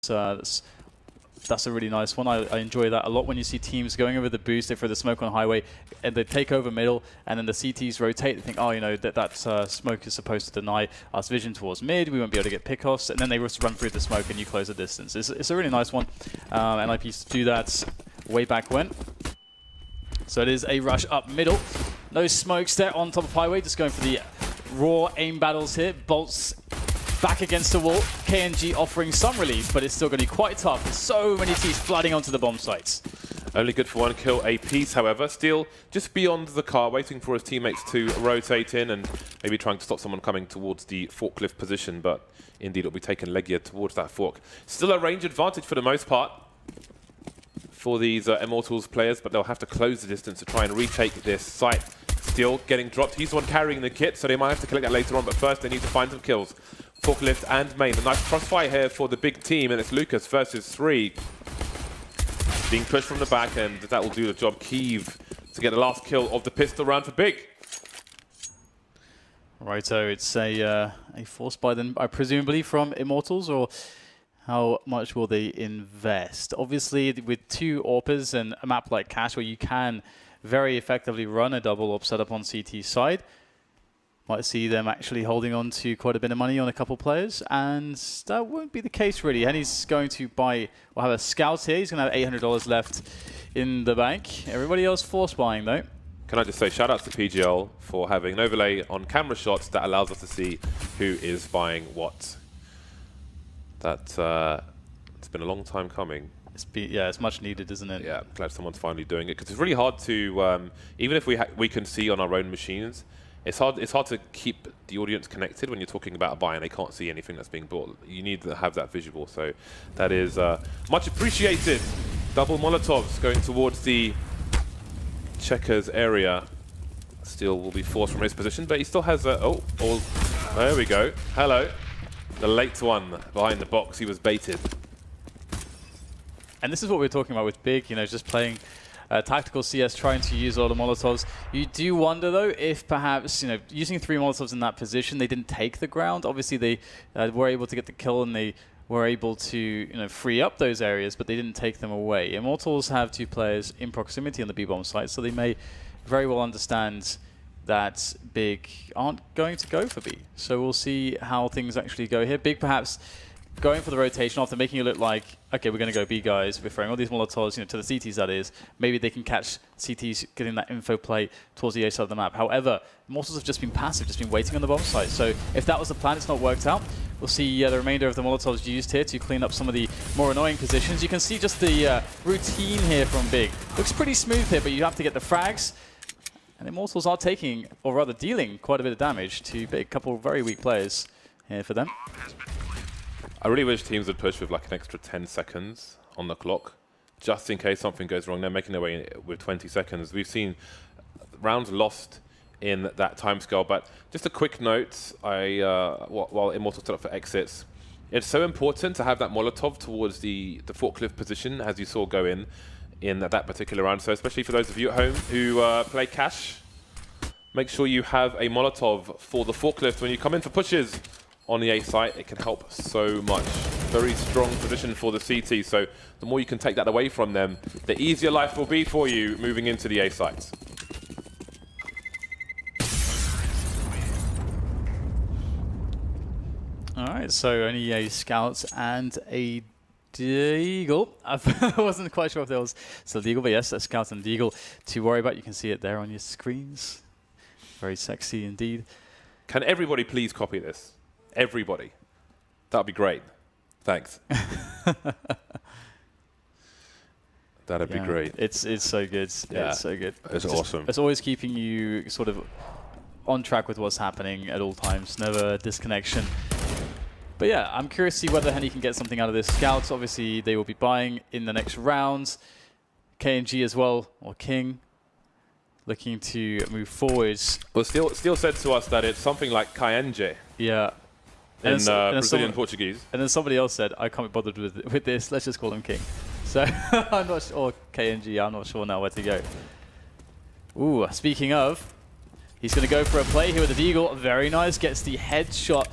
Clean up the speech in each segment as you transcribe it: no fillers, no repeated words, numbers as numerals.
That's a really nice one. I enjoy that a lot when you see teams going over the boost, they throw the smoke on highway, and they take over middle, and then the CTs rotate. They think, oh, you know, that smoke is supposed to deny us vision towards mid. We won't be able to get pickoffs, and then they just run through the smoke, and you close the distance. It's a really nice one. NIP used to do that way back when. So it is a rush up middle. No smokes there on top of highway, just going for the raw aim battles here. Bolts back against the wall. KNG offering some relief, but it's still going to be quite tough. There's so many T's flooding onto the bomb sites. Only good for one kill apiece, however. Still just beyond the car, waiting for his teammates to rotate in and maybe trying to stop someone coming towards the forklift position, but indeed it'll be taking Legia towards that fork. Still a range advantage for the most part for these Immortals players, but they'll have to close the distance to try and retake this site. Still getting dropped. He's the one carrying the kit, so they might have to collect that later on, but first they need to find some kills. Forklift and main. A nice crossfire here for the big team, and it's Lucas versus 3. Being pushed from the back, and that will do the job. Kiev to get the last kill of the pistol round for Big. Right, so it's a force buy then, presumably from Immortals, or how much will they invest? Obviously, with 2 AWPers and a map like Cash, where you can very effectively run a double AWP setup on CT side, might see them actually holding on to quite a bit of money on a couple players, and that won't be the case really. Henny's going to buy, we'll have a scout here. He's going to have $800 left in the bank. Everybody else force buying though. Can I just say shout out to PGL for having an overlay on camera shots that allows us to see who is buying what. It's been a long time coming. Yeah, it's much needed, isn't it? Yeah, I'm glad someone's finally doing it, because it's really hard to, even if we can see on our own machines, it's hard to keep the audience connected when you're talking about a buy and they can't see anything that's being bought. You need to have that visual, so that is much appreciated. Double Molotovs going towards the checkers area. Still will be forced from his position, but he still has a... Oh, there we go. Hello. The late one behind the box. He was baited. And this is what we're talking about with Big, you know, just playing tactical CS, trying to use a lot of Molotovs. You do wonder, though, if perhaps, you know, using 3 Molotovs in that position, they didn't take the ground. Obviously, they were able to get the kill, and they were able to, you know, free up those areas, but they didn't take them away. Immortals have 2 players in proximity on the B-bomb site, so they may very well understand that Big aren't going to go for B. So we'll see how things actually go here. Big perhaps going for the rotation after making it look like, okay, we're going to go B, guys. We're throwing all these Molotovs, you know, to the CTs, that is. Maybe they can catch CTs getting that info play towards the A side of the map. However, Immortals have just been passive, just been waiting on the bomb site. So if that was the plan, it's not worked out. We'll see the remainder of the Molotovs used here to clean up some of the more annoying positions. You can see just the routine here from Big. Looks pretty smooth here, but you have to get the frags. And Immortals are taking, or rather dealing, quite a bit of damage to Big. Couple of very weak players here for them. I really wish teams would push with like an extra 10 seconds on the clock, just in case something goes wrong. They're making their way in with 20 seconds. We've seen rounds lost in that timescale, but just a quick note, while Immortals set up for exits, it's so important to have that Molotov towards the forklift position, as you saw go in that particular round. So especially for those of you at home who play Cash, make sure you have a Molotov for the forklift when you come in for pushes on the A site. It can help so much. Very strong position for the CT, so the more you can take that away from them, the easier life will be for you moving into the A sites. Alright, so only a Scout and a Deagle. I wasn't quite sure if there was still Deagle, but yes, a Scout and Deagle to worry about. You can see it there on your screens. Very sexy indeed. Can everybody please copy this? Everybody. That would be great. Thanks. That'd be great. It's so good. Yeah. It's so good. It's awesome. It's always keeping you sort of on track with what's happening at all times. Never disconnection. But yeah, I'm curious to see whether Henny can get something out of this. Scouts, obviously, they will be buying in the next rounds. KNG as well, or King, looking to move forwards. Well, Steele said to us that it's something like Kayenge. Yeah. In Brazilian Portuguese. And then somebody else said, I can't be bothered with this, let's just call him King. So I'm not sure, or KNG, I'm not sure now where to go. Ooh, speaking of, he's going to go for a play here with the Deagle. Very nice, gets the headshot,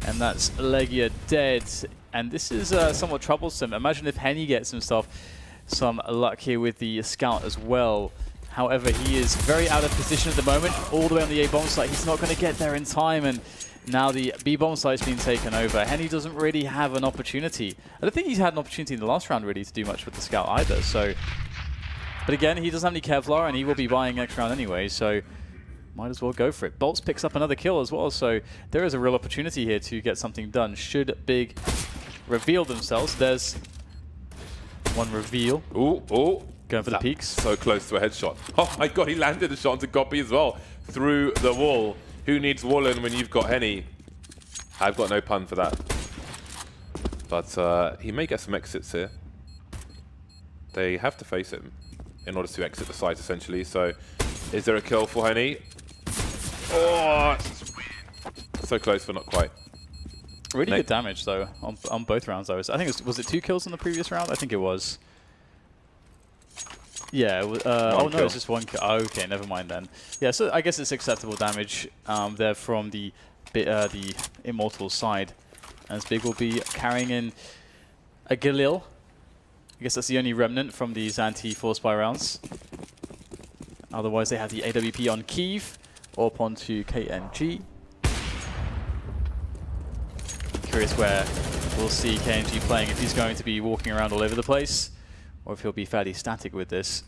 and that's Legia dead. and this is somewhat troublesome. Imagine if Henny gets himself some luck here with the scout as well. However, he is very out of position at the moment, all the way on the A bomb site. He's not going to get there in time, and now the B bomb site's been taken over. Henny doesn't really have an opportunity. I don't think he's had an opportunity in the last round really to do much with the scout either. So, but again, he doesn't have any Kevlar, and he will be buying next round anyway. So, might as well go for it. Bolts picks up another kill as well. So there is a real opportunity here to get something done. Should Big reveal themselves? There's one reveal. Ooh, ooh. Going for the peaks. So close to a headshot. Oh my god, he landed a shot onto Goppy as well. Through the wall. Who needs Wallen when you've got Henny? I've got no pun for that. But he may get some exits here. They have to face him in order to exit the site, essentially. So, is there a kill for Henny? Oh! So close, but not quite. Really good damage, though, on both rounds. I think was it 2 kills in the previous round? I think it was. Yeah, oh no, it's just 1 kill. Oh, okay, never mind then. Yeah, so I guess it's acceptable damage there from the Immortals side. As Big will be carrying in a Galil. I guess that's the only remnant from these anti-force buy rounds. Otherwise, they have the AWP on Kiev, or up onto KNG. Curious where we'll see KNG playing, if he's going to be walking around all over the place, or if he'll be fairly static with this.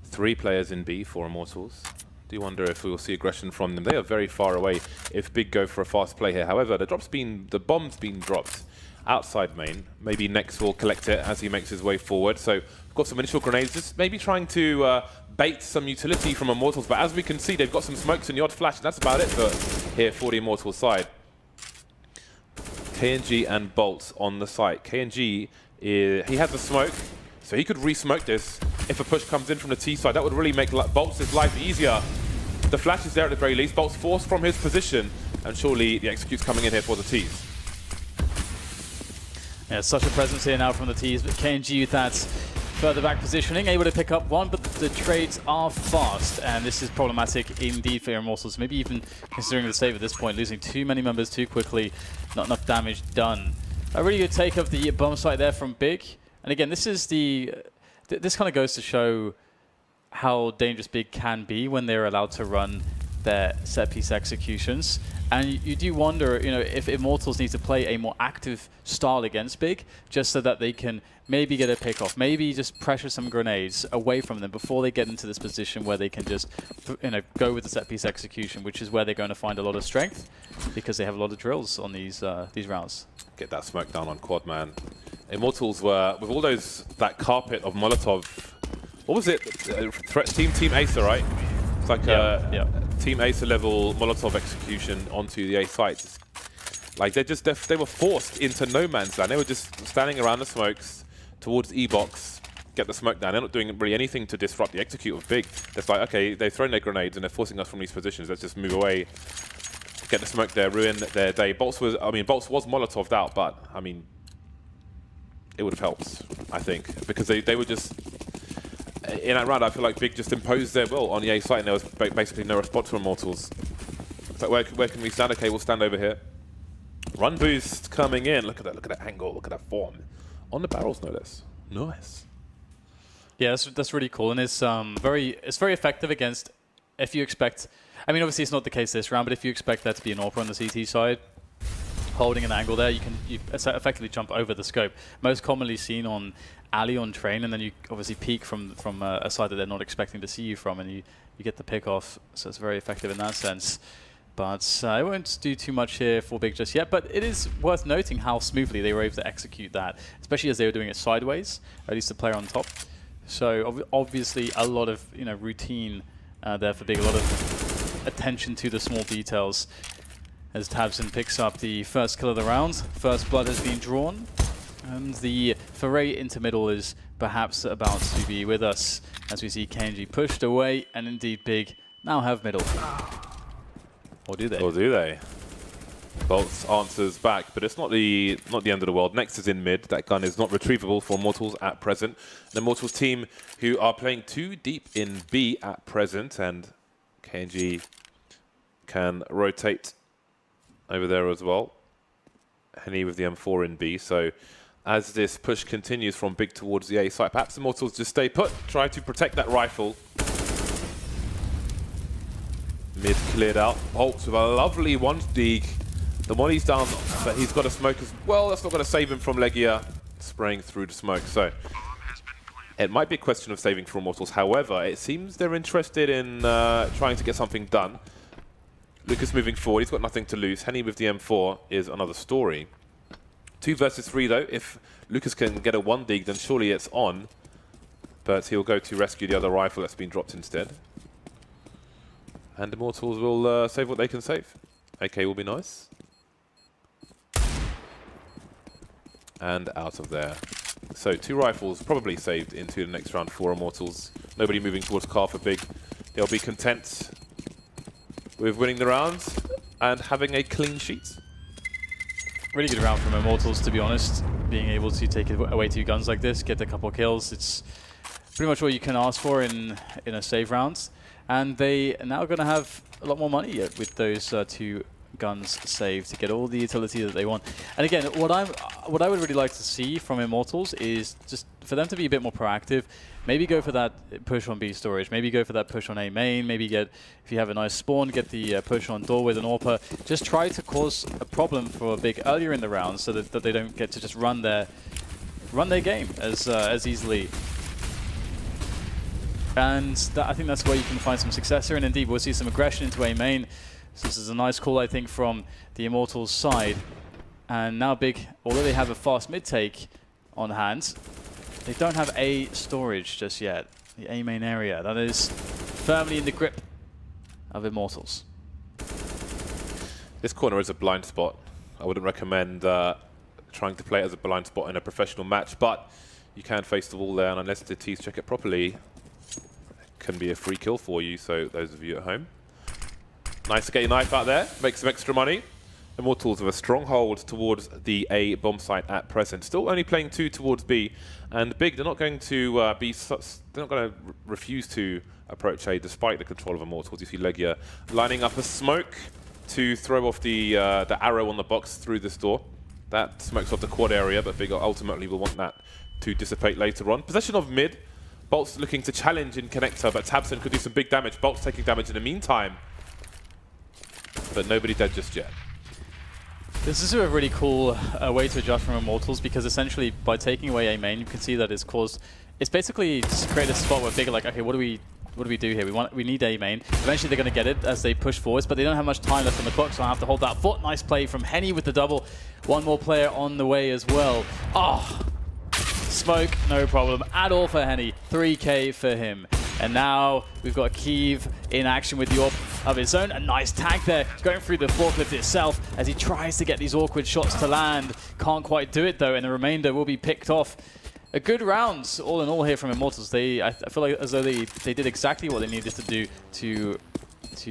3 players in B for Immortals. Do wonder if we will see aggression from them. They are very far away if Big go for a fast play here. However, the bomb's been dropped outside main. Maybe Nex will collect it as he makes his way forward. So we've got some initial grenades, just maybe trying to bait some utility from Immortals. But as we can see, they've got some smokes and the odd flash. And that's about it for here for the Immortals side. KNG and Bolts on the site. KNG, he has the smoke, so he could re-smoke this if a push comes in from the T side. That would really make Bolts' life easier. The flash is there at the very least. Bolts forced from his position, and surely the execute's coming in here for the Ts. Yeah, such a presence here now from the Ts, but KNG with that further back positioning, able to pick up one, but the trades are fast, and this is problematic indeed for Immortals. Maybe even considering the save at this point, losing too many members too quickly, not enough damage done. A really good take of the bomb site there from Big, and again, this is this kind of goes to show how dangerous Big can be when they're allowed to run their set-piece executions. And you do wonder, if Immortals need to play a more active style against Big, just so that they can maybe get a pick off, maybe just pressure some grenades away from them before they get into this position where they can just, go with the set-piece execution, which is where they're going to find a lot of strength, because they have a lot of drills on these rounds. Get that smoke down on Quad, man. Immortals were, with all that carpet of Molotov, what was it? Team Acer, right? It's like a Team Acer level Molotov execution onto the A site. Like they were forced into no man's land. They were just standing around the smokes towards E-box, get the smoke down. They're not doing really anything to disrupt the execute of Big. It's like, okay, they've thrown their grenades and they're forcing us from these positions. Let's just move away, get the smoke there, ruin their day. Bolts was Molotov'd out, but I mean, it would have helped, I think, because they were just. In that round, I feel like Big just imposed their will on the A site, and there was basically no response from Immortals. It's like, where can we stand? Okay, we'll stand over here. Run boost coming in. Look at that angle. Look at that form. On the barrels, no less. Nice. Yeah, that's really cool, and it's very effective against. If you expect, I mean, obviously it's not the case this round, but if you expect that to be an AWP on the CT side, holding an angle there, you effectively jump over the scope. Most commonly seen on alley on train, and then you obviously peek from a side that they're not expecting to see you from, and you get the pick off. So it's very effective in that sense. But I won't do too much here for Big just yet. But it is worth noting how smoothly they were able to execute that, especially as they were doing it sideways, at least the player on top. So obviously a lot of routine there for Big, a lot of attention to the small details. As Tabson picks up the first kill of the round, first blood has been drawn. And the foray into middle is perhaps about to be with us, as we see KNG pushed away, and indeed Big now have middle. Or do they? Or do they? Bolts answers back, but it's not the end of the world. Next is in mid. That gun is not retrievable for Immortals at present. The Immortals team, who are playing too deep in B at present, and KNG can rotate over there as well. Henny with the M4 in B. So as this push continues from Big towards the A site, perhaps Immortals just stay put, try to protect that rifle. Mid cleared out. Bolts with a lovely one dig. The molly's down, but he's got a smoke as well. That's not going to save him from Legia spraying through the smoke. So it might be a question of saving for Immortals. However, it seems they're interested in trying to get something done. Lucas moving forward. He's got nothing to lose. Henny with the M4 is another story. 2 versus 3, though. If Lucas can get a 1 dig, then surely it's on. But he'll go to rescue the other rifle that's been dropped instead. And Immortals will save what they can save. AK will be nice. And out of there. So 2 rifles probably saved into the next round for Immortals. Nobody moving towards car for Big. They'll be content with winning the rounds and having a clean sheet. Really good round from Immortals, to be honest. Being able to take away 2 guns like this, get a couple of kills, it's pretty much what you can ask for in a save round. And they are now going to have a lot more money with those 2 guns saved to get all the utility that they want. And again, what I would really like to see from Immortals is just for them to be a bit more proactive. Maybe go for that push on B storage. Maybe go for that push on A main. Maybe get, if you have a nice spawn, get the push on door with an AWPer. Just try to cause a problem for Big earlier in the round so that they don't get to just run their game as easily. And I think that's where you can find some success here. And indeed, we'll see some aggression into A main. So this is a nice call, I think, from the Immortals side. And now Big, although they have a fast mid-take on hand, they don't have A storage just yet. The A main area, that is firmly in the grip of Immortals. This corner is a blind spot. I wouldn't recommend trying to play it as a blind spot in a professional match, but you can face the wall there, and unless the T's check it properly, it can be a free kill for you, so those of you at home. Nice to get your knife out there, make some extra money. Immortals with a stronghold towards the A bomb site at present. Still only playing 2 towards B, and Big, they're not going to refuse to approach A despite the control of Immortals. You see Legia lining up a smoke to throw off the arrow on the box through this door. That smokes off the quad area, but Big ultimately will want that to dissipate later on. Possession of mid. Bolt's looking to challenge in connector, but Tabson could do some big damage. Bolt's taking damage in the meantime, but nobody dead just yet. This is a really cool way to adjust from Immortals, because essentially by taking away A main, you can see that it's basically just create a spot where Big are like, okay, what do we do here? We need A main. Eventually they're going to get it as they push forwards, but they don't have much time left on the clock, so I have to hold that foot. Nice play from Henny with the double. One more player on the way as well. Oh, smoke, no problem at all for Henny. 3K for him. And now we've got Kiev in action with the AWP of his own. A nice tag there, going through the forklift itself as he tries to get these awkward shots to land. Can't quite do it though, and the remainder will be picked off. A good round, all in all, here from Immortals. I feel like as though they did exactly what they needed to do to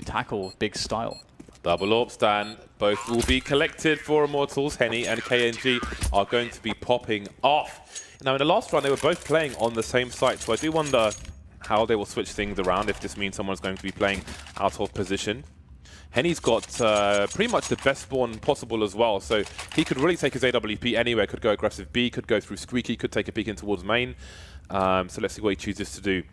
tackle Big style. Double AWP stand. Both will be collected for Immortals. Henny and KNG are going to be popping off. Now, in the last round, they were both playing on the same site, so I do wonder how they will switch things around, if this means someone's going to be playing out of position. Henny's got pretty much the best spawn possible as well, so he could really take his AWP anywhere. Could go aggressive B, could go through Squeaky, could take a peek in towards main. So let's see what he chooses to do.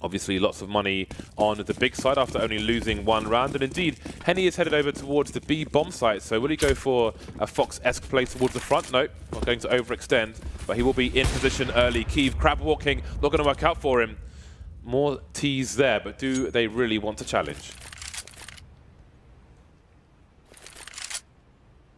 Obviously, lots of money on the Big side after only losing 1 round. And indeed, Henny is headed over towards the B bomb site. So will he go for a Fox-esque play towards the front? No, not going to overextend, but he will be in position early. Kiev crab walking, not going to work out for him. More T's there, but do they really want to challenge?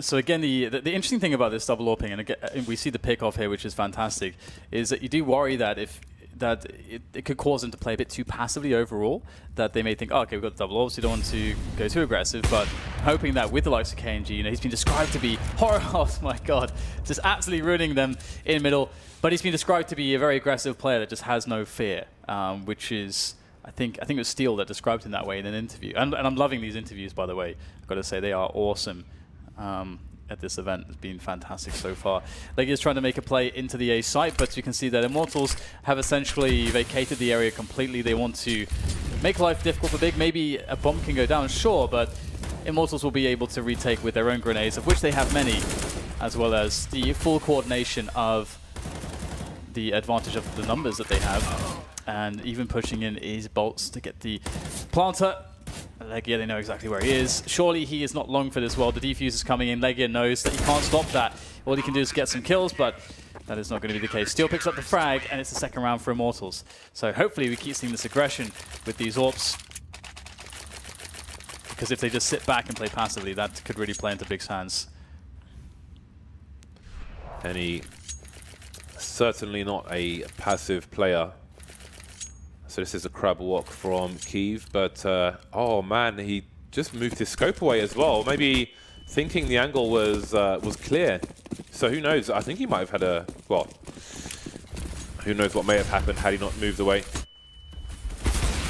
So again, the interesting thing about this double AWPing, and again, we see the pick off here, which is fantastic, is that you do worry that it could cause them to play a bit too passively overall, that they may think, oh, okay, we've got the double AWPs, we don't want to go too aggressive, but hoping that with the likes of KNG, you know, he's been described to be horror, oh my god, just absolutely ruining them in middle, but he's been described to be a very aggressive player that just has no fear, which is, I think it was Steele that described him that way in an interview, and I'm loving these interviews, by the way. I've got to say, they are awesome. At this event has been fantastic so far. Legia is trying to make a play into the A site, but you can see that Immortals have essentially vacated the area completely. They want to make life difficult for Big. Maybe a bomb can go down, sure, but Immortals will be able to retake with their own grenades, of which they have many, as well as the full coordination of the advantage of the numbers that they have, and even pushing in his bolts to get the planter. Legia, they know exactly where he is. Surely he is not long for this world. The defuse is coming in. Legia knows that he can't stop that. All he can do is get some kills, but that is not going to be the case. Steel picks up the frag, and it's the second round for Immortals. So hopefully we keep seeing this aggression with these AWPs, because if they just sit back and play passively, that could really play into Big's hands. And he certainly not a passive player. So this is a crab walk from Kiev, but oh man, he just moved his scope away as well. Maybe thinking the angle was clear. So who knows? I think he might have had a, well, who knows what may have happened had he not moved away.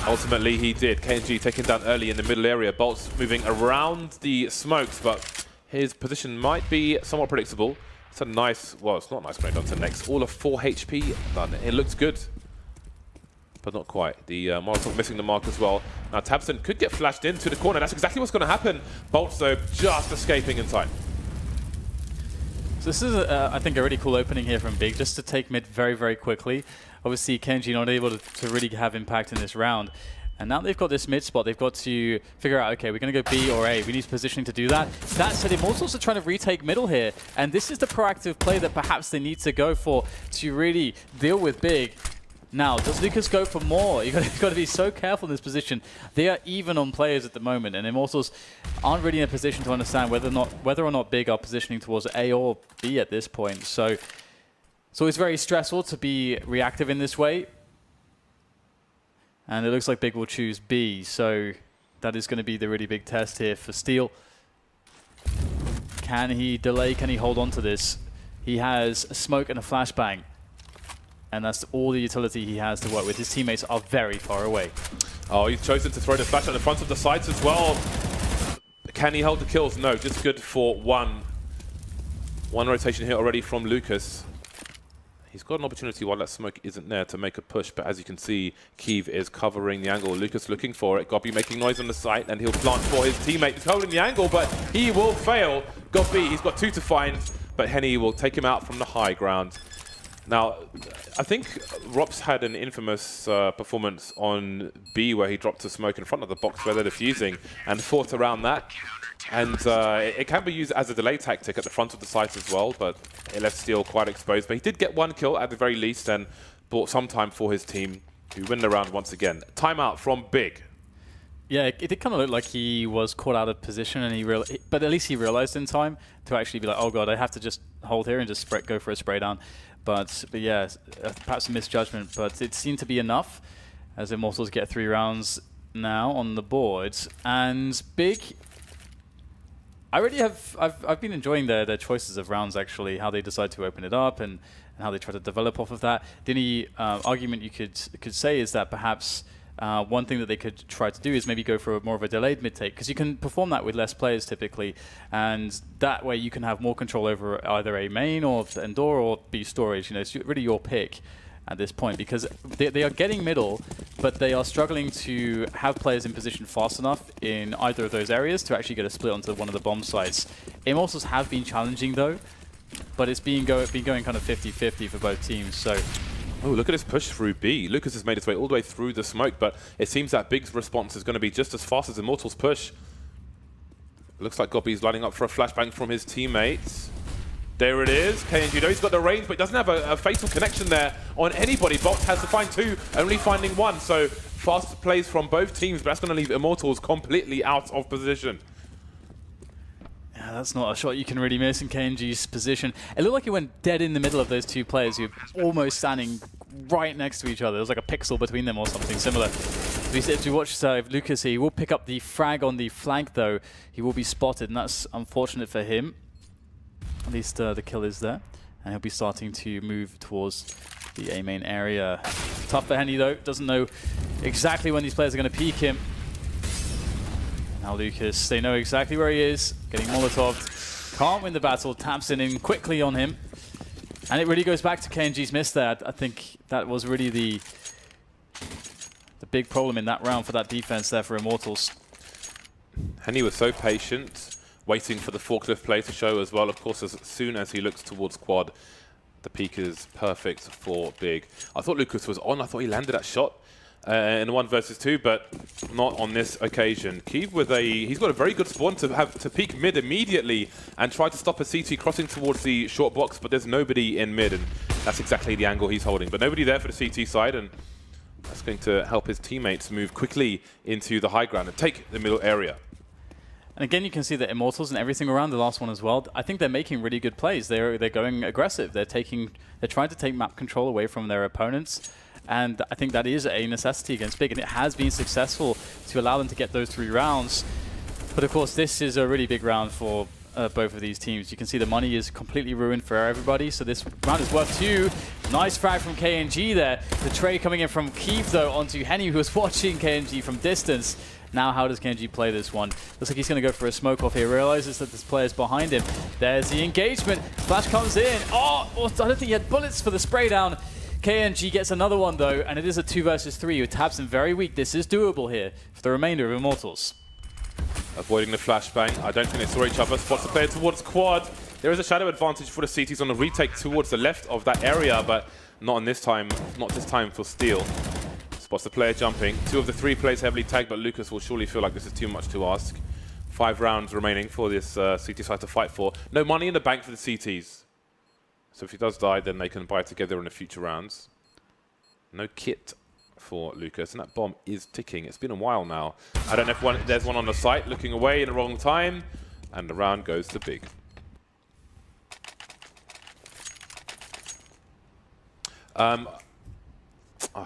Ultimately he did. KNG taken down early in the middle area. Bolts moving around the smokes, but his position might be somewhat predictable. It's a nice, well, it's not nice grenade onto next. All of 4 HP done. It looks good, but not quite. The Molotov missing the mark as well. Now Tabson could get flashed into the corner. That's exactly what's going to happen. Bolts, though, just escaping in time. So this is, I think, a really cool opening here from Big, just to take mid very, very quickly. Obviously, KNG not able to really have impact in this round. And now they've got this mid spot, they've got to figure out, okay, we're going to go B or A. We need positioning to do that. That said, Immortals are trying to retake middle here. And this is the proactive play that perhaps they need to go for to really deal with Big. Now, does Lucas go for more? You've got to be so careful in this position. They are even on players at the moment, and Immortals aren't really in a position to understand whether or not Big are positioning towards A or B at this point. So it's very stressful to be reactive in this way. And it looks like Big will choose B, so that is going to be the really big test here for Steel. Can he delay? Can he hold on to this? He has a smoke and a flashbang, and that's all the utility he has to work with. His teammates are very far away. Oh, he's chosen to throw the flash on the front of the sides as well. Can he hold the kills? No, just good for one. One rotation here already from Lucas. He's got an opportunity while that smoke isn't there to make a push, but as you can see, Kiev is covering the angle. Lucas looking for it. Gobi making noise on the site, and he'll plant for his teammate. He's holding the angle, but he will fail. Gobi, he's got 2 to find, but Henny will take him out from the high ground. Now, I think Rops had an infamous performance on B where he dropped a smoke in front of the box where they're defusing and fought around that. And it can be used as a delay tactic at the front of the site as well, but it left Steel quite exposed. But he did get 1 kill at the very least and bought some time for his team to win the round once again. Timeout from Big. Yeah, it did kind of look like he was caught out of position, and but at least he realized in time to actually be like, oh god, I have to just hold here and just go for a spray down. But yeah, perhaps a misjudgment, but it seemed to be enough as Immortals get 3 rounds now on the board. And Big, I've been enjoying their choices of rounds, actually, how they decide to open it up and how they try to develop off of that. The only argument you could say is that perhaps one thing that they could try to do is maybe go for more of a delayed mid-take, because you can perform that with less players typically, and that way you can have more control over either A main or Endor or B storage. You know, it's really your pick at this point, because they are getting middle, but they are struggling to have players in position fast enough in either of those areas to actually get a split onto one of the bomb sites. Immortals have been challenging though, but it's been going kind of 50-50 for both teams. So. Oh, look at his push through B. Lucas has made his way all the way through the smoke, but it seems that Big's response is going to be just as fast as Immortals' push. Looks like Gobi's lining up for a flashbang from his teammates. There it is. KNG, he's got the range, but he doesn't have a fatal connection there on anybody. Box has to find 2, only finding 1. So fast plays from both teams, but that's going to leave Immortals completely out of position. Yeah, that's not a shot you can really miss in KNG's position. It looked like he went dead in the middle of those 2 players who were almost standing right next to each other. There was like a pixel between them or something similar. If you watch Lucas here, he will pick up the frag on the flank though. He will be spotted, and that's unfortunate for him. At least the kill is there. And he'll be starting to move towards the A main area. Tough for Henny though. Doesn't know exactly when these players are going to peek him. Now Lucas, they know exactly where he is. Getting Molotov. Can't win the battle. Taps in quickly on him. And it really goes back to KNG's miss there. I think that was really the big problem in that round for that defense there for Immortals. Henny was so patient, waiting for the forklift play to show as well. Of course, as soon as he looks towards quad, the peak is perfect for big. I thought Lucas was on. I thought he landed that shot in a 1 versus 2, but not on this occasion. Keeve with he's got a very good spawn to peek mid immediately and try to stop a CT crossing towards the short box, but there's nobody in mid, and that's exactly the angle he's holding. But nobody there for the CT side, and that's going to help his teammates move quickly into the high ground and take the middle area. And again, you can see the Immortals and everything around the last one as well. I think they're making really good plays. They're going aggressive. They're trying to take map control away from their opponents. And I think that is a necessity against Big, and it has been successful to allow them to get those 3 rounds. But of course, this is a really big round for both of these teams. You can see the money is completely ruined for everybody, so this round is worth 2. Nice frag from KNG there. The trade coming in from Keeve, though, onto Henny, who was watching KNG from distance. Now, how does KNG play this one? Looks like he's going to go for a smoke off here. Realizes that this player's behind him. There's the engagement. Flash comes in. Oh, I don't think he had bullets for the spray down. KNG gets another one, though, and it is a 2 versus 3 with Tabson very weak. This is doable here for the remainder of Immortals. Avoiding the flashbang. I don't think they saw each other. Spots the player towards quad. There is a shadow advantage for the CTs on the retake towards the left of that area, but not on this time. Not this time for Steel. Spots the player jumping. 2 of the 3 players heavily tagged, but Lucas will surely feel like this is too much to ask. 5 rounds remaining for this CT side to fight for. No money in the bank for the CTs. So if he does die, then they can buy together in the future rounds. No kit for Lucas, and that bomb is ticking. It's been a while now. I don't know if there's one on the site looking away in the wrong time, and the round goes to Big.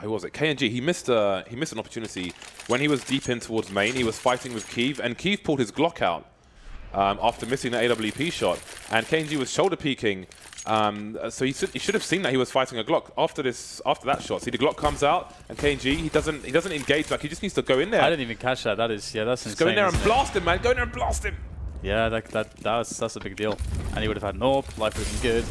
Who was it? KNG. He missed an opportunity when he was deep in towards main. He was fighting with Keeve, and Keeve pulled his Glock out after missing the AWP shot, and KNG was shoulder peeking. So he should have seen that he was fighting a Glock after that shot. See, the Glock comes out, and KNG he doesn't engage. Like, he just needs to go in there. I didn't even catch that. That's just insane. Go in there and blast him, man. Go in there and blast him. Yeah, that's a big deal. And he would have had an AWP. Life would have been good.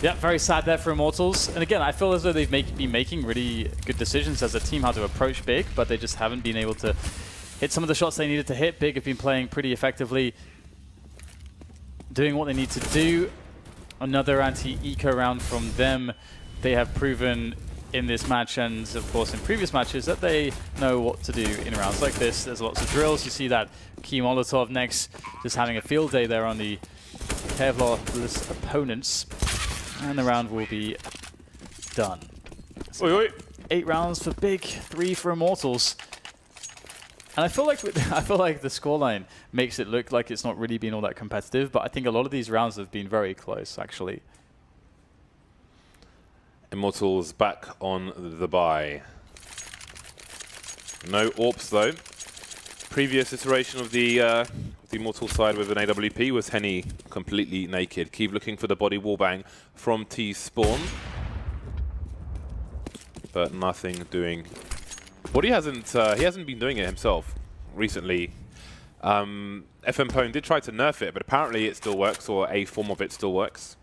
Yeah, very sad there for Immortals. And again, I feel as though they've been making really good decisions as a team how to approach Big, but they just haven't been able to hit some of the shots they needed to hit. Big have been playing pretty effectively, doing what they need to do. Another anti-eco round from them. They have proven in this match, and of course in previous matches, that they know what to do in rounds like this. There's lots of drills. You see that Key Molotov next, just having a field day there on the Kevlar-less opponents. And the round will be done. So oi, oi. 8 rounds for Big, 3 for Immortals. And I feel like the scoreline makes it look like it's not really been all that competitive, but I think a lot of these rounds have been very close, actually. Immortals back on the bye. No AWPs though. Previous iteration of the Immortal side with an AWP was Henny completely naked. Keeve looking for the body wallbang from T spawn, but nothing doing. But he hasn't been doing it himself recently. FM Pone did try to nerf it, but apparently it still works, or a form of it still works.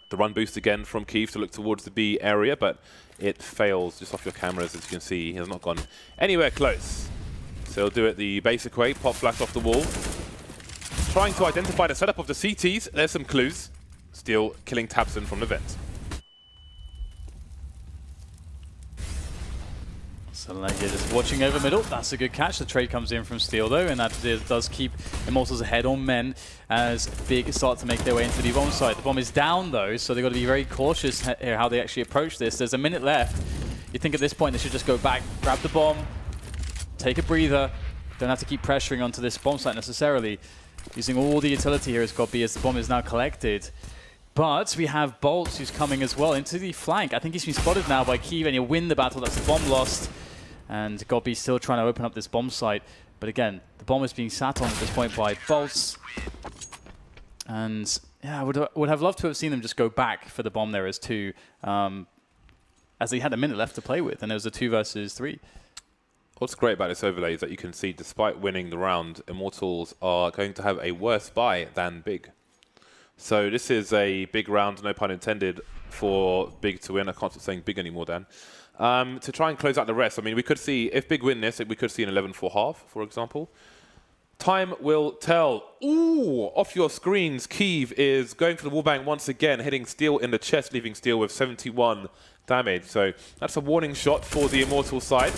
The run boost again from Keeve to look towards the B area, but it fails just off your cameras. As you can see, he has not gone anywhere close. So he'll do it the basic way, pop flash off the wall. Trying to identify the setup of the CTs. There's some clues. Still killing Tabson from the vent. So Legia just watching over middle. That's a good catch. The trade comes in from Steel, though, and that does keep Immortals ahead on men as Big start to make their way into the bomb site. The bomb is down, though, so they've got to be very cautious here how they actually approach this. There's a minute left. You think at this point they should just go back, grab the bomb, take a breather. Don't have to keep pressuring onto this bomb site necessarily. Using all the utility here as Godby as the bomb is now collected. But we have Bolts who's coming as well into the flank. I think he's been spotted now by Keeve, and he'll win the battle. That's the bomb lost. And Godby's still trying to open up this bomb site. But again, the bomb is being sat on at this point by Bolts. And yeah, I would have loved to have seen them just go back for the bomb there as 2. As they had a minute left to play with, and it was a 2 versus 3. What's great about this overlay is that you can see, despite winning the round, Immortals are going to have a worse bye than Big. So this is a big round, no pun intended, for Big to win. I can't stop saying Big anymore, Dan. to try and close out the rest. I mean, we could see, if Big win this, we could see an 11-4 half, for example. Time will tell. Ooh, off your screens, Kiev is going for the wallbang once again, hitting Steel in the chest, leaving Steel with 71 damage. So that's a warning shot for the Immortals side.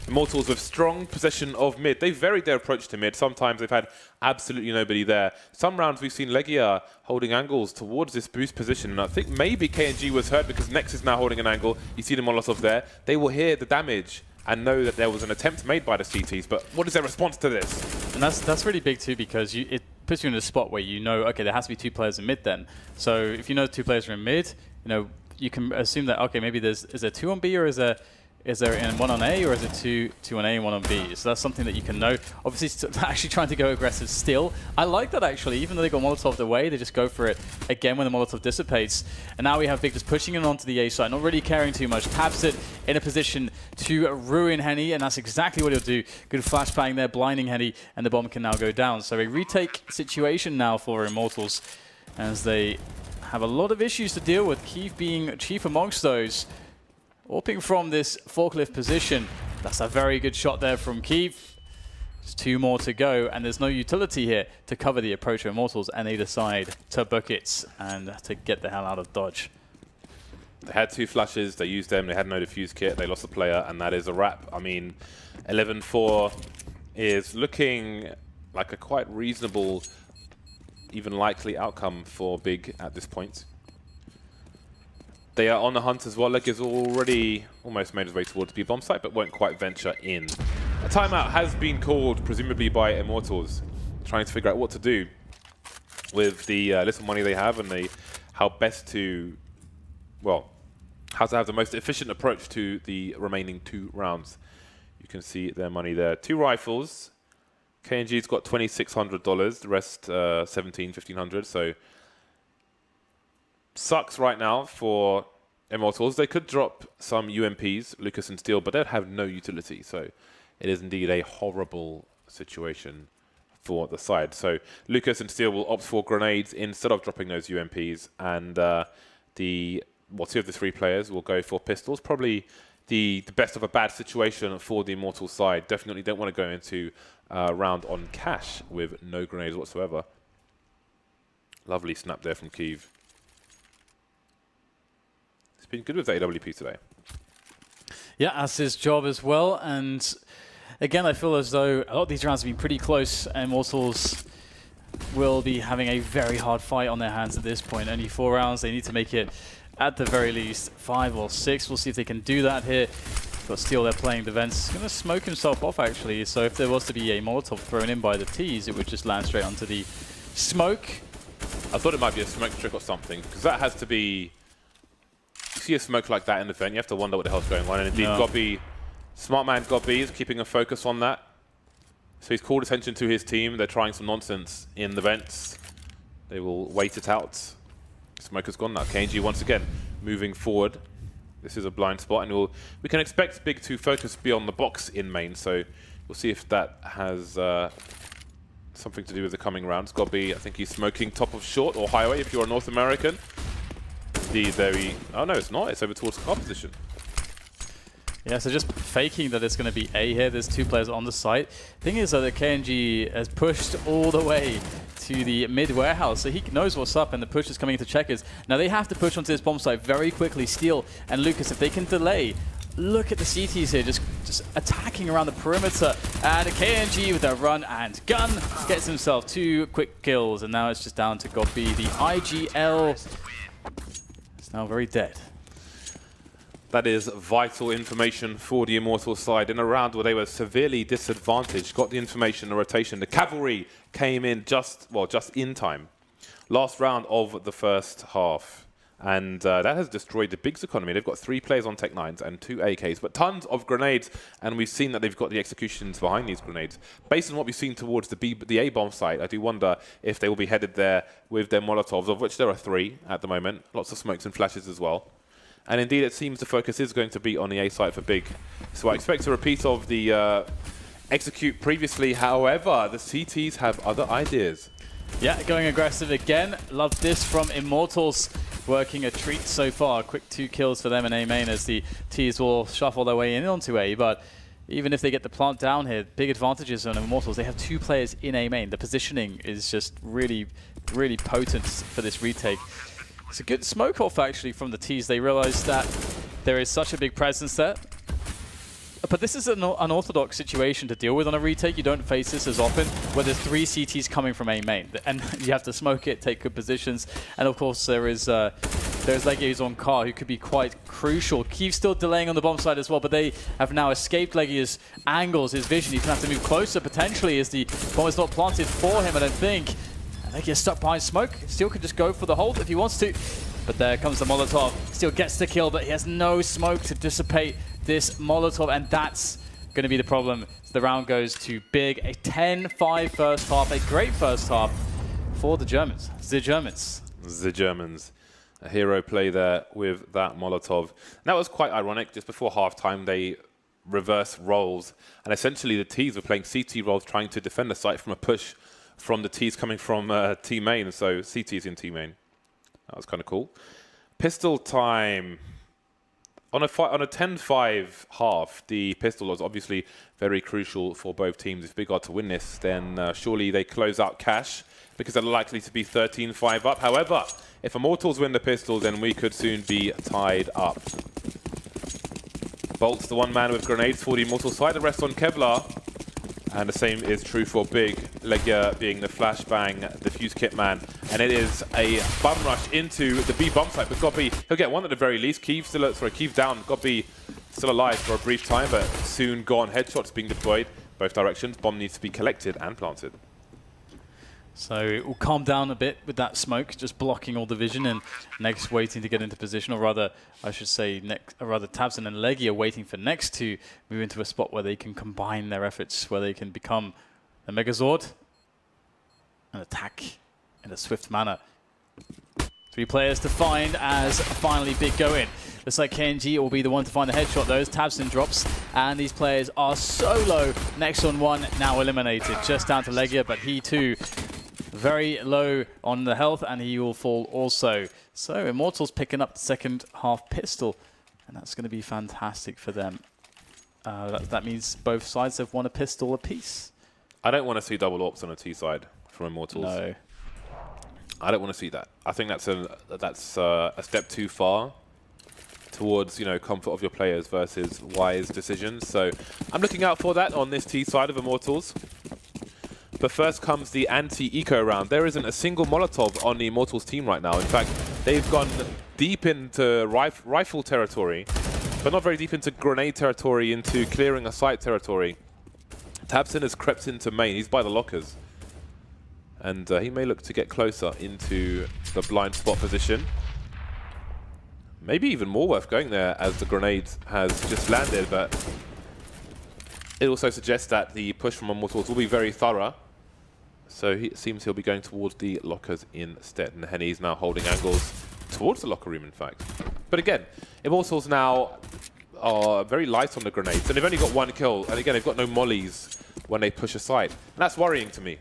Immortals with strong possession of mid. They varied their approach to mid. Sometimes they've had absolutely nobody there. Some rounds we've seen Legia holding angles towards this boost position. And I think maybe KNG was hurt because Nex is now holding an angle. You see the Molotov there. They will hear the damage and know that there was an attempt made by the CTs. But what is their response to this? And that's really big too, because it puts you in a spot where you know, okay, there has to be 2 players in mid then. So if you know 2 players are in mid, you know, you can assume that, okay, maybe is there 2 on B, or is there 1 on A, or is it 2 on A and 1 on B? So that's something that you can know. Obviously, actually trying to go aggressive still. I like that, actually. Even though they got Molotov away, they just go for it again when the Molotov dissipates. And now we have Big just pushing it onto the A side, not really caring too much. Taps it in a position to ruin Henny, and that's exactly what he'll do. Good flashbang there, blinding Henny, and the bomb can now go down. So a retake situation now for Immortals, as they have a lot of issues to deal with, Kiev being chief amongst those. Warping from this forklift position. That's a very good shot there from Kiev. Just 2 more to go, and there's no utility here to cover the approach of Immortals, and they decide to book it and to get the hell out of dodge. They had 2 flashes, they used them, they had no defuse kit, they lost the player, and that is a wrap. I mean, 11-4 is looking like a quite reasonable, even likely outcome for Big at this point. They are on the hunt as well. Leg is already almost made his way towards the B-bomb site, but won't quite venture in. A timeout has been called, presumably by Immortals, trying to figure out what to do with the little money they have, and how best to, well, how to have the most efficient approach to the remaining 2 rounds. You can see their money there. 2 rifles. KNG's got $2,600. The rest, $1,500. So sucks right now for Immortals. They could drop some UMPs, Lucas and Steel, but they'd have no utility. So it is indeed a horrible situation for the side. So Lucas and Steel will opt for grenades instead of dropping those UMPs, and 2 of the 3 players will go for pistols. Probably the best of a bad situation for the Immortals side. Definitely don't want to go into a round on cash with no grenades whatsoever. Lovely snap there from Kiev. Been good with the AWP today. Yeah, that's his job as well. And again, I feel as though a lot of these rounds have been pretty close, and Immortals will be having a very hard fight on their hands at this point. Only 4 rounds. They need to make it at the very least 5 or 6. We'll see if they can do that here. Got Steel there playing the vents. He's going to smoke himself off, actually. So if there was to be a Molotov thrown in by the T's, it would just land straight onto the smoke. I thought it might be a smoke trick or something, because that has to be... You see a smoke like that in the vent, you have to wonder what the hell's going on. And indeed, no. Smart man Gobby is keeping a focus on that. So he's called attention to his team. They're trying some nonsense in the vents. They will wait it out. Smoke has gone now. KNG once again moving forward. This is a blind spot, and we can expect Big to focus beyond the box in main. So we'll see if that has something to do with the coming rounds. Gobby, I think he's smoking top of short or highway if you're a North American. Oh no, it's not. It's over towards car position. Yeah, so just faking that it's going to be A here. There's 2 players on the site. Thing is that KNG has pushed all the way to the mid warehouse, so he knows what's up, and the push is coming into checkers. Now they have to push onto this bomb site very quickly. Steel and Lucas, if they can delay. Look at the CTs here, just attacking around the perimeter. And KNG with a run and gun gets himself 2 quick kills, and now it's just down to Gobby. The IGL is now very dead. That is vital information for the Immortals side in a round where they were severely disadvantaged. Got the information, the rotation. The cavalry came in just in time. Last round of the first half. And that has destroyed the Big's economy. They've got 3 players on Tech 9s and 2 AKs, but tons of grenades. And we've seen that they've got the executions behind these grenades. Based on what we've seen towards the A-bomb site, I do wonder if they will be headed there with their Molotovs, of which there are 3 at the moment. Lots of smokes and flashes as well. And indeed, it seems the focus is going to be on the A site for Big. So I expect a repeat of the execute previously. However, the CTs have other ideas. Yeah, going aggressive again. Love this from Immortals. working a treat so far. Quick 2 kills for them in A main as the T's will shuffle their way in onto A, but even if they get the plant down here, big advantages on Immortals. They have 2 players in A main. The positioning is just really, really potent for this retake. It's a good smoke off actually from the T's. They realize that there is such a big presence there. But this is an unorthodox situation to deal with on a retake. You don't face this as often, where there's 3 CTs coming from A main, and you have to smoke it, take good positions, and of course there's Legia who's on car, who could be quite crucial. Keeve's still delaying on the bomb side as well, but they have now escaped Legia's angles, his vision. He's going to have to move closer potentially as the bomb is not planted for him, I don't think. Legia's stuck behind smoke. Steel could just go for the hold if he wants to, but there comes the Molotov. Steel gets the kill, but he has no smoke to dissipate this Molotov, and that's going to be the problem. So the round goes to Big. A 10-5 first half, a great first half for the Germans. The Germans. A hero play there with that Molotov. And that was quite ironic. Just before halftime, they reverse roles, and essentially the T's were playing CT roles, trying to defend the site from a push from the T's coming from T main. So CT's in T main. That was kind of cool. Pistol time. On a 10-5 half, the pistol was obviously very crucial for both teams. If Big are to win this, then surely they close out cash, because they're likely to be 13-5 up. However, if Immortals win the pistol, then we could soon be tied up. Bolt's the one man with grenades for the Immortals side, the rest on Kevlar. And the same is true for Big, Legia being the flashbang defuse kit man. And it is a bum rush into the B bomb site, but Gobby, he'll get one at the very least. Keeve's down. Gobby still alive for a brief time, but soon gone. Headshots being deployed both directions. Bomb needs to be collected and planted. So it will calm down a bit with that smoke, just blocking all the vision, and Next waiting to get into position, or rather, I should say, tabseN and Legia waiting for Next to move into a spot where they can combine their efforts, where they can become a Megazord and attack in a swift manner. 3 players to find as finally Big go in. Looks like KNG will be the one to find the headshot though, as tabseN drops, and these players are so low. Next on 1, now eliminated, just down to Legia, but he too very low on the health, and he will fall also. So Immortals picking up the second half pistol, and that's going to be fantastic for them. That means both sides have won a pistol apiece. I don't want to see double AWPs on a T side from Immortals. No. I don't want to see that. I think that's a step too far towards, you know, comfort of your players versus wise decisions. So I'm looking out for that on this T side of Immortals. But first comes the anti-eco round. There isn't a single Molotov on the Immortals team right now. In fact, they've gone deep into rifle territory, but not very deep into grenade territory, into clearing a site territory. tabseN has crept into main. He's by the lockers. And he may look to get closer into the blind spot position. Maybe even more worth going there, as the grenade has just landed, but it also suggests that the push from Immortals will be very thorough. So it seems he'll be going towards the lockers instead. And Henny's now holding angles towards the locker room, in fact. But again, Immortals now are very light on the grenades, and they've only got 1 kill. And again, they've got no mollies when they push aside. And that's worrying to me.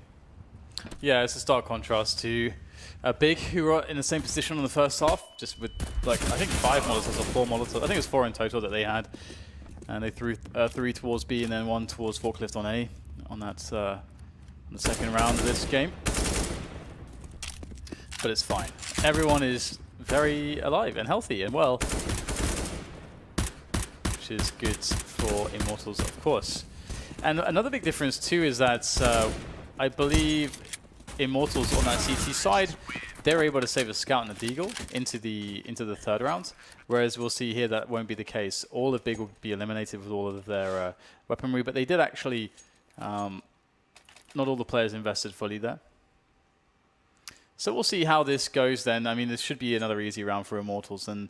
Yeah, it's a stark contrast to Big, who were in the same position on the first half, just with, like, I think 5 Molotovs or 4 Molotovs. I think it was 4 in total that they had. And they threw 3 towards B and then 1 towards Forklift on A on that on the second round of this game. But it's fine. Everyone is very alive and healthy and well, which is good for Immortals, of course. And another big difference too is that I believe Immortals on that CT side, they're able to save a scout and a deagle into the third round, whereas we'll see here that won't be the case. All of Big will be eliminated with all of their weaponry, but they did actually, not all the players invested fully there. So we'll see how this goes then. I mean, this should be another easy round for Immortals, and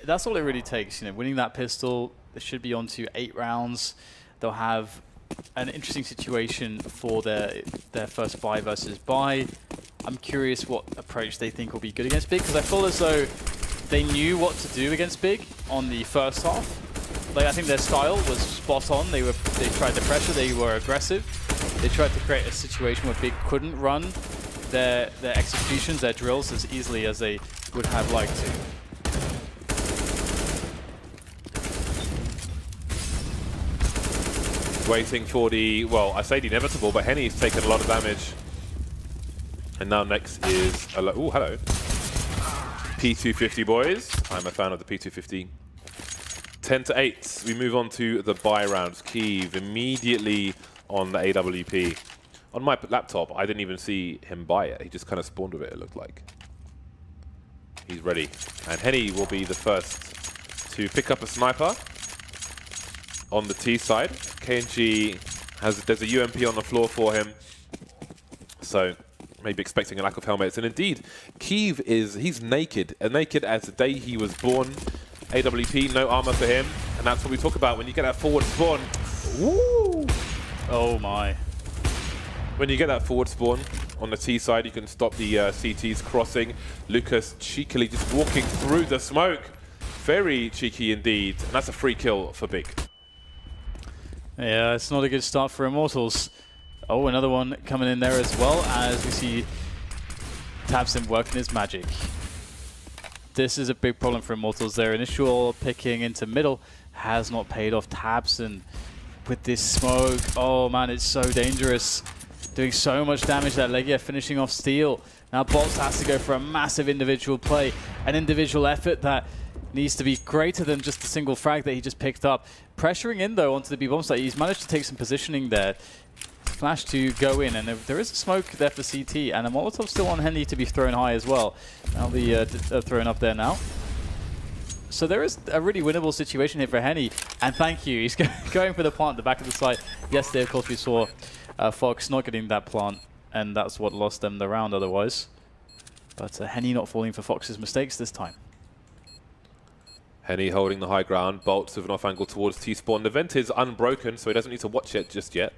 that's all it really takes. You know, winning that pistol, they should be on to 8 rounds. They'll have an interesting situation for their first buy versus buy. I'm curious what approach they think will be good against Big, because I feel as though they knew what to do against Big on the first half. Like, I think their style was spot on. They tried the pressure, they were aggressive. They tried to create a situation where Big couldn't run their executions, their drills as easily as they would have liked to. Waiting for the, well, I say the inevitable, but Henny's taken a lot of damage. And now next is, oh, hello. P250 boys. I'm a fan of the P250. 10-8. We move on to the buy rounds. Kiev immediately on the AWP. On my laptop, I didn't even see him buy it. He just kind of spawned with it looked like. He's ready. And Henny will be the first to pick up a sniper on the T side. KNG there's a UMP on the floor for him. So maybe expecting a lack of helmets. And indeed, Kiev he's naked. Naked as the day he was born. AWP, no armor for him. And that's what we talk about when you get that forward spawn. Woo! Oh my. When you get that forward spawn on the T side, you can stop the CTs crossing. Lucas cheekily just walking through the smoke. Very cheeky indeed. And that's a free kill for Big. Yeah, it's not a good start for Immortals. Oh, another one coming in there as well, as we see tabseN working his magic. This is a big problem for Immortals. Their initial picking into middle has not paid off. tabseN with this smoke. Oh man, it's so dangerous. Doing so much damage. That Legia finishing off Steel. Now Bolts has to go for a massive individual play. An individual effort that needs to be greater than just the single frag that he just picked up. Pressuring in though onto the B bomb site. He's managed to take some positioning there. Flash to go in, and there is a smoke there for CT, and a Molotov still on Henny to be thrown high as well. That'll be thrown up there now. So there is a really winnable situation here for Henny, and thank you. He's going for the plant at the back of the site. Yesterday, of course, we saw Fox not getting that plant, and that's what lost them the round otherwise. But Henny not falling for Fox's mistakes this time. Henny holding the high ground. Bolts with an off angle towards T-spawn. The vent is unbroken, so he doesn't need to watch it just yet.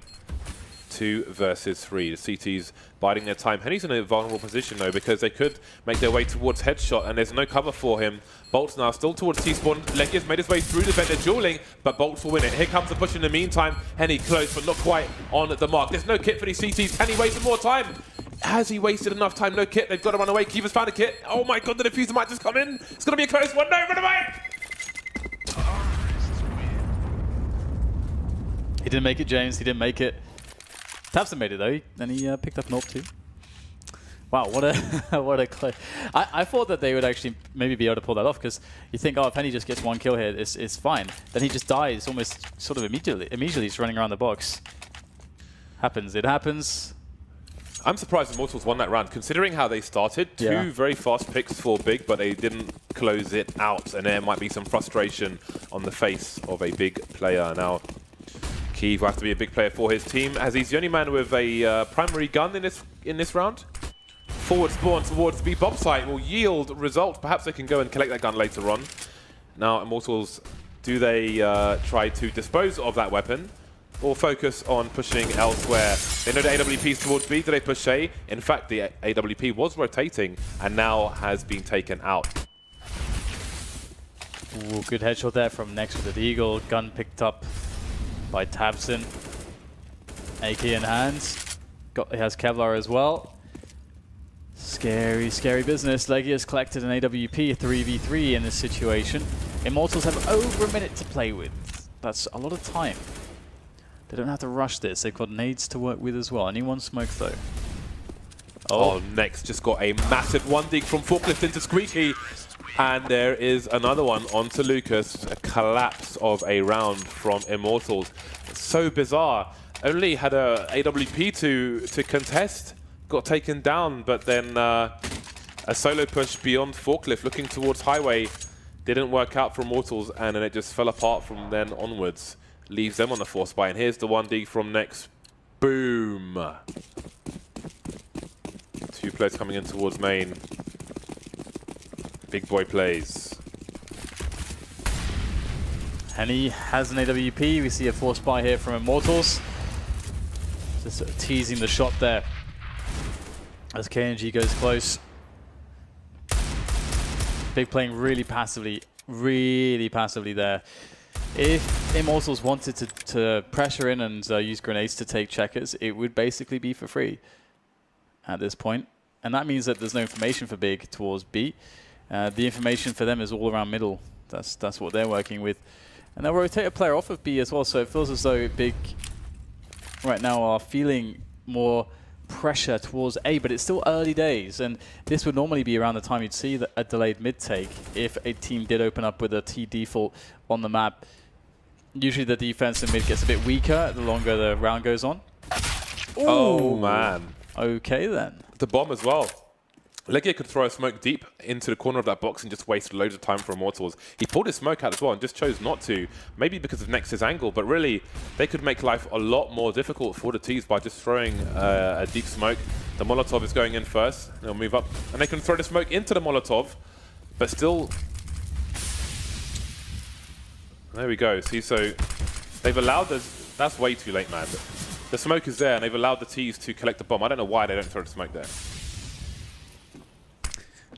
2 versus 3. The CT's biding their time. Henny's in a vulnerable position though, because they could make their way towards headshot, and there's no cover for him. Bolts now still towards T-spawn. Legia's made his way through the vent. They're dueling, but Bolts will win it. Here comes the push in the meantime. Henny close, but not quite on the mark. There's no kit for these CTs. Henny wasted more time. Has he wasted enough time? No kit. They've got to run away. Kiev has found a kit. Oh my god, the diffuser might just come in. It's going to be a close one. No, run away! He didn't make it, James. He didn't make it. tabseN made it though, and he picked up an AWP too. Wow, what a what a close. I thought that they would actually maybe be able to pull that off, because you think, oh, if Henny just gets one kill here, it's fine. Then he just dies almost sort of immediately. He's running around the box. Happens. It happens. I'm surprised Immortals won that round, considering how they started. Two very fast picks for Big, but they didn't close it out, and there might be some frustration on the face of a big player now. Kiev will have to be a big player for his team, as he's the only man with a primary gun in this round. Forward spawn towards the B-bomb site will yield result. Perhaps they can go and collect that gun later on. Now, Immortals, do they try to dispose of that weapon, or focus on pushing elsewhere? They know the AWP is towards B. Do they push A? In fact, the AWP was rotating and now has been taken out. Ooh, good headshot there from Next with the Eagle. Gun picked up by tabseN. AK in hand. He has Kevlar as well. Scary, scary business. Legia's collected an AWP, a 3v3 in this situation. Immortals have over a minute to play with. That's a lot of time. They don't have to rush this. They've got nades to work with as well. Anyone smoke though? Oh, Next just got a massive one dig from Forklift into Squeaky. And there is another one onto Lucas. A collapse of a round from Immortals. So bizarre. Only had a AWP to contest. Got taken down, but then a solo push beyond Forklift looking towards Highway didn't work out for Immortals, and then it just fell apart from then onwards. Leaves them on the force buy, and here's the 1D from Next. Boom! 2 players coming in towards main. Big boy plays. Henny has an AWP. We see a force buy here from Immortals. Just sort of teasing the shot there as KNG goes close. Big playing really passively there. If Immortals wanted to pressure in and use grenades to take checkers, it would basically be for free at this point. And that means that there's no information for Big towards B. The information for them is all around middle. That's what they're working with. And they'll rotate a player off of B as well, so it feels as though Big right now are feeling more pressure towards A, but it's still early days, and this would normally be around the time you'd see a delayed mid-take if a team did open up with a T default on the map. Usually the defense in mid gets a bit weaker the longer the round goes on. Ooh. Oh, man. Okay, then. The bomb as well. Legia could throw a smoke deep into the corner of that box and just waste loads of time for Immortals. He pulled his smoke out as well and just chose not to, maybe because of Nex's angle, but really, they could make life a lot more difficult for the T's by just throwing a deep smoke. The Molotov is going in first. They'll move up, and they can throw the smoke into the Molotov, but still... There we go. See, so they've allowed this... That's way too late, man. The smoke is there, and they've allowed the T's to collect the bomb. I don't know why they don't throw the smoke there.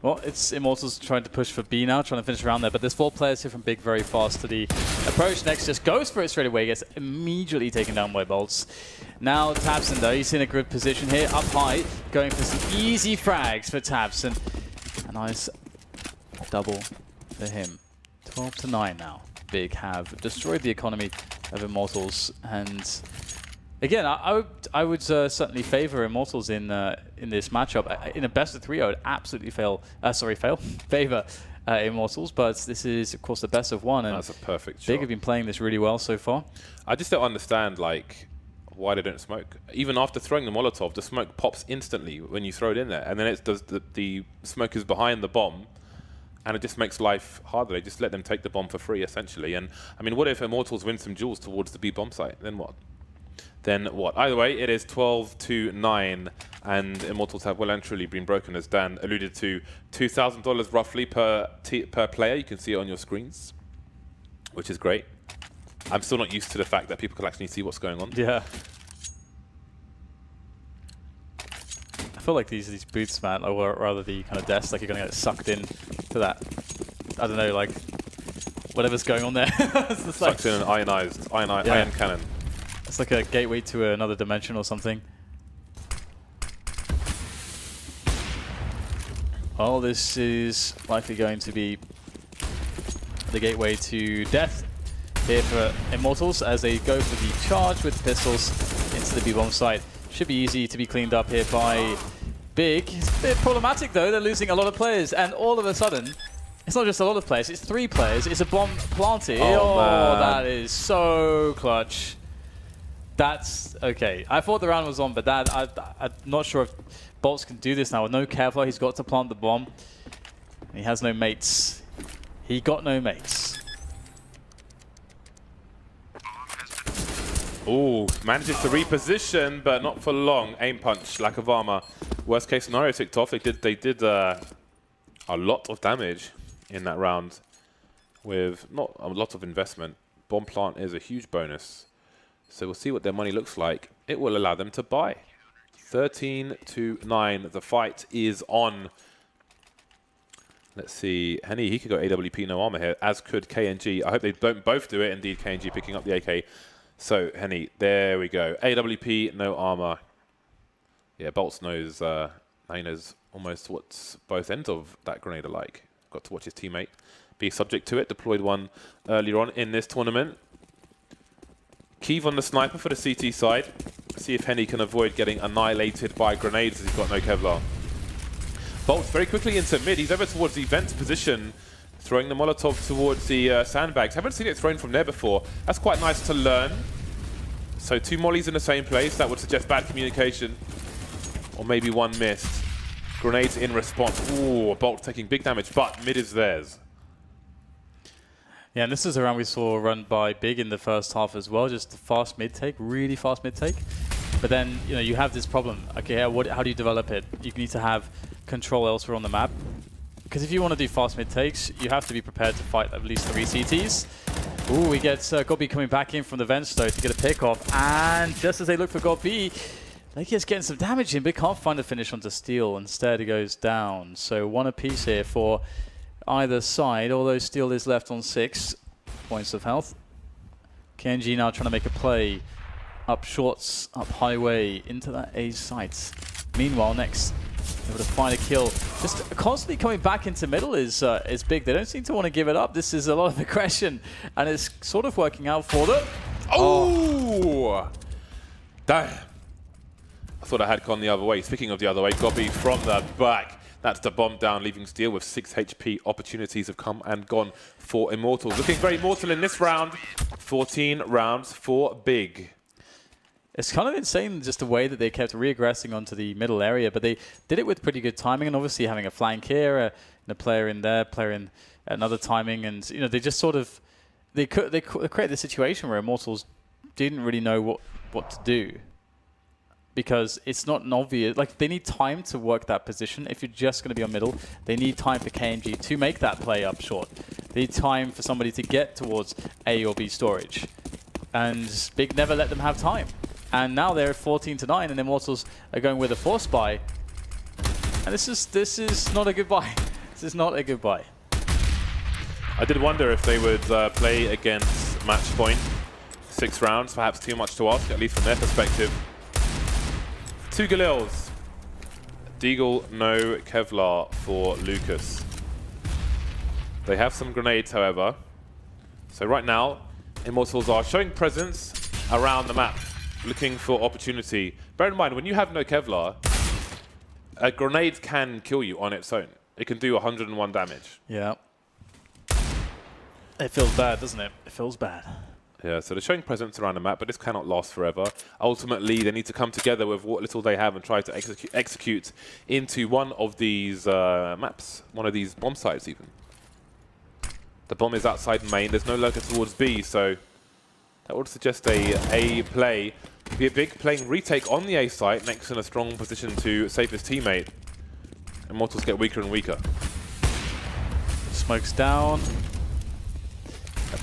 Well, it's Immortals trying to push for B now, trying to finish around there, but there's 4 players here from Big very fast to the approach. Next just goes for it straight away, gets immediately taken down by Bolts. Now Tabson though, he's in a good position here, up high, going for some easy frags for Tabson. A nice double for him. 12-9 now. Big have destroyed the economy of Immortals, and again, I would certainly favor Immortals in this matchup. In a best of 3, I would absolutely favor Immortals, but this is, of course, the best of 1. And that's a perfect shot. Big have been playing this really well so far. I just don't understand, like, why they don't smoke. Even after throwing the Molotov, the smoke pops instantly when you throw it in there, and then it does the smoke is behind the bomb, and it just makes life harder. They just let them take the bomb for free, essentially. And I mean, what if Immortals win some duels towards the B bomb site? Then what? Then what? Either way, it is 12-9, and Immortals have well and truly been broken, as Dan alluded to. $2,000 roughly per player. You can see it on your screens, which is great. I'm still not used to the fact that people can actually see what's going on. Yeah. I feel like these boots, man, or rather the kind of desk, like you're going to get sucked in to that. I don't know, like whatever's going on there. It's sucked in an ionized iron cannon. It's like a gateway to another dimension or something. Well, this is likely going to be the gateway to death here for Immortals as they go for the charge with pistols into the B-bomb site. Should be easy to be cleaned up here by Big. It's a bit problematic though, they're losing a lot of players, and all of a sudden, it's not just a lot of players, it's 3 players. It's a bomb planted. Oh, that is so clutch. That's okay. I thought the round was on, but I'm not sure if Bolts can do this now. With no Kevlar, he's got to plant the bomb. He has no mates. He got no mates. Ooh, manages to reposition, but not for long. Aim punch, lack of armor. Worst case scenario ticked off. They did a lot of damage in that round with not a lot of investment. Bomb plant is a huge bonus. So we'll see what their money looks like. It will allow them to buy. 13-9. The fight is on. Let's see. Henny, he could go AWP, no armor here, as could KNG. I hope they don't both do it. Indeed, KNG picking up the AK. So, Henny, there we go. AWP, no armor. Yeah, Bolts knows, now he knows almost what both ends of that grenade are like. Got to watch his teammate be subject to it. Deployed one earlier on in this tournament. Keeve on the sniper for the CT side. See if Henny can avoid getting annihilated by grenades as he's got no Kevlar. Bolts very quickly into mid. He's over towards the vent position, throwing the Molotov towards the sandbags. Haven't seen it thrown from there before. That's quite nice to learn. So 2 mollies in the same place. That would suggest bad communication. Or maybe one missed. Grenades in response. Ooh, Bolt taking big damage, but mid is theirs. Yeah, and this is a round we saw run by Big in the first half as well. Just a fast mid-take, really fast mid-take. But then, you know, you have this problem. Okay, how do you develop it? You need to have control elsewhere on the map. Because if you want to do fast mid-takes, you have to be prepared to fight at least 3 CTs. Ooh, we get Gobi coming back in from the vents though to get a pick-off. And just as they look for Gobi, Legia's getting some damage in, but can't find a finish onto Steel. Instead, it goes down. So 1 apiece here for either side, although Steel is left on 6 points of health. KNG now trying to make a play up shorts, up highway, into that A site. Meanwhile, next, able to find a kill. Just constantly coming back into middle is big. They don't seem to want to give it up. This is a lot of aggression, and it's sort of working out for them. Oh! Damn. I thought I had gone the other way. Speaking of the other way, Gobby from the back. That's the bomb down, leaving Steel with 6 HP. Opportunities have come and gone for Immortals. Looking very mortal in this round. 14 rounds for Big. It's kind of insane just the way that they kept re-aggressing onto the middle area, but they did it with pretty good timing, and obviously having a flank here, and a player in there, player in another timing, and they just sort of they created a situation where Immortals didn't really know what to do, because it's not an obvious, like they need time to work that position. If you're just going to be on middle, they need time for KMG to make that play up short. They need time for somebody to get towards A or B storage, and Big never let them have time. And now they're 14-9, and Immortals are going with a force buy. And this is not a good buy. This is not a good buy. I did wonder if they would play against match point. 6 rounds, perhaps too much to ask, at least from their perspective. 2 Galils. Deagle, no Kevlar for Lucas. They have some grenades, however. So right now, Immortals are showing presence around the map, looking for opportunity. Bear in mind, when you have no Kevlar, a grenade can kill you on its own. It can do 101 damage. Yeah. It feels bad, doesn't it? It feels bad. Yeah, so they're showing presence around the map, but this cannot last forever. Ultimately, they need to come together with what little they have and try to execute into one of these maps, one of these bomb sites even. The bomb is outside main. There's no lurker towards B, so that would suggest a play. Be a Big playing retake on the A site, next in a strong position to save his teammate. Immortals get weaker and weaker. Smokes down.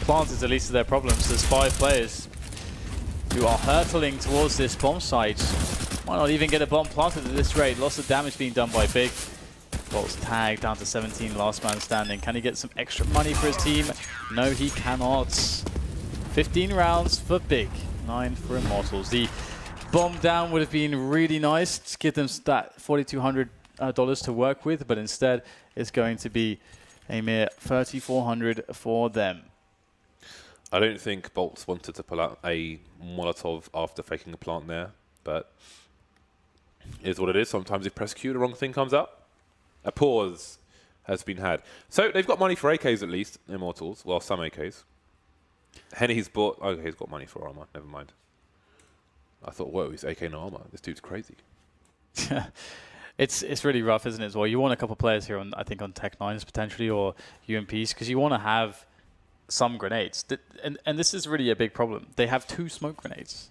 Plant is the least of their problems. There's 5 players who are hurtling towards this bomb site. Why not even get a bomb planted at this rate? Lots of damage being done by Big. Bolt's tagged down to 17, last man standing. Can he get some extra money for his team? No, he cannot. 15 rounds for Big, 9 for Immortals. The bomb down would have been really nice to give them that $4,200 to work with, but instead it's going to be a mere $3,400 for them. I don't think Bolts wanted to pull out a Molotov after faking a plant there, but it is what it is. Sometimes if press Q, the wrong thing comes up. A pause has been had. So they've got money for AKs at least, Immortals. Well, some AKs. Henny's bought... Okay, he's got money for armor. Never mind. I thought, whoa, he's AK no armor. This dude's crazy. It's really rough, isn't it, as well? You want a couple of players here, I think, on Tech 9s potentially, or UMPs, because you want to have some grenades. And this is really a big problem. They have 2 smoke grenades.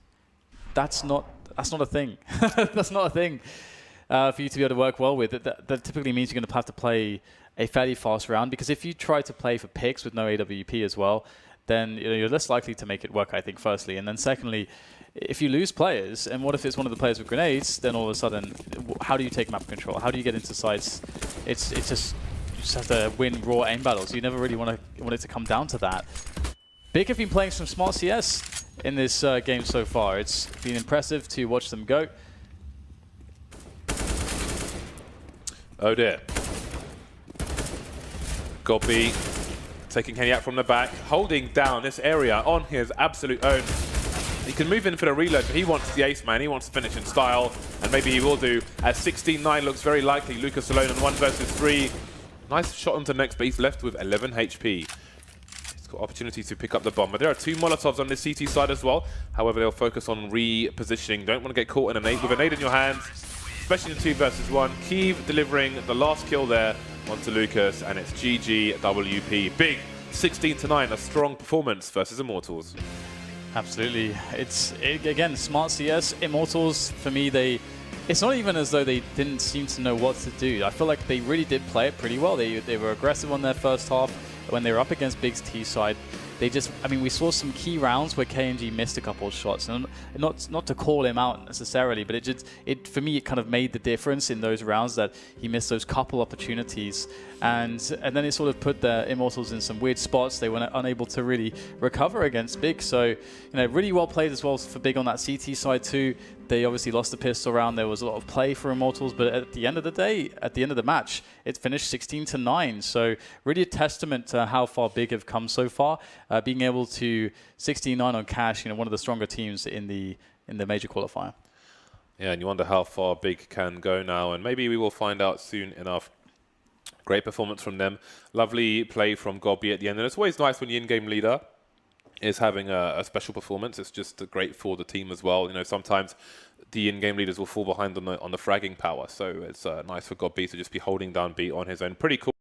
That's not a thing. That's not a thing for you to be able to work well with. That typically means you're going to have to play a fairly fast round, because if you try to play for picks with no AWP as well, then you're less likely to make it work, I think, firstly. And then secondly, if you lose players, and what if it's one of the players with grenades, then all of a sudden, how do you take map control? How do you get into sites? It's just, you just have to win raw aim battles. You never really want it to come down to that. Big have been playing some smart CS in this game so far. It's been impressive to watch them go. Oh dear. Gobby taking Henny out from the back, holding down this area on his absolute own. He can move in for the reload, but he wants the ace, man. He wants to finish in style, and maybe he will do. As 16-9 looks very likely. Lucas alone on 1 versus 3. Nice shot onto next, but he's left with 11 HP. He's got opportunity to pick up the bomb, but there are 2 Molotovs on the CT side as well. However, they'll focus on repositioning. Don't want to get caught in a nade with a nade in your hands, especially in 2 versus 1. Keeve delivering the last kill there onto Lucas, and it's GGWP. Big 16-9, a strong performance versus Immortals. Absolutely. Again, smart CS. Immortals, for me, it's not even as though they didn't seem to know what to do. I feel like they really did play it pretty well. They were aggressive on their first half. When they were up against Big's T side, we saw some key rounds where KNG missed a couple of shots, and not to call him out necessarily, but for me it kind of made the difference in those rounds that he missed those couple opportunities, and then it sort of put the Immortals in some weird spots. They were unable to really recover against Big, so really well played as well for Big on that CT side too. They obviously lost the pistol round. There was a lot of play for Immortals, but at the end of the day, at the end of the match, it finished 16-9. So really a testament to how far Big have come so far, being able to 16-9 on Cash, one of the stronger teams in the major qualifier. Yeah, and you wonder how far Big can go now, and maybe we will find out soon enough. Great performance from them. Lovely play from Gobby at the end, and it's always nice when the in-game leader is having a special performance. It's just great for the team as well. Sometimes the in-game leaders will fall behind on the fragging power, so it's nice for Gobby to just be holding down B on his own. Pretty cool.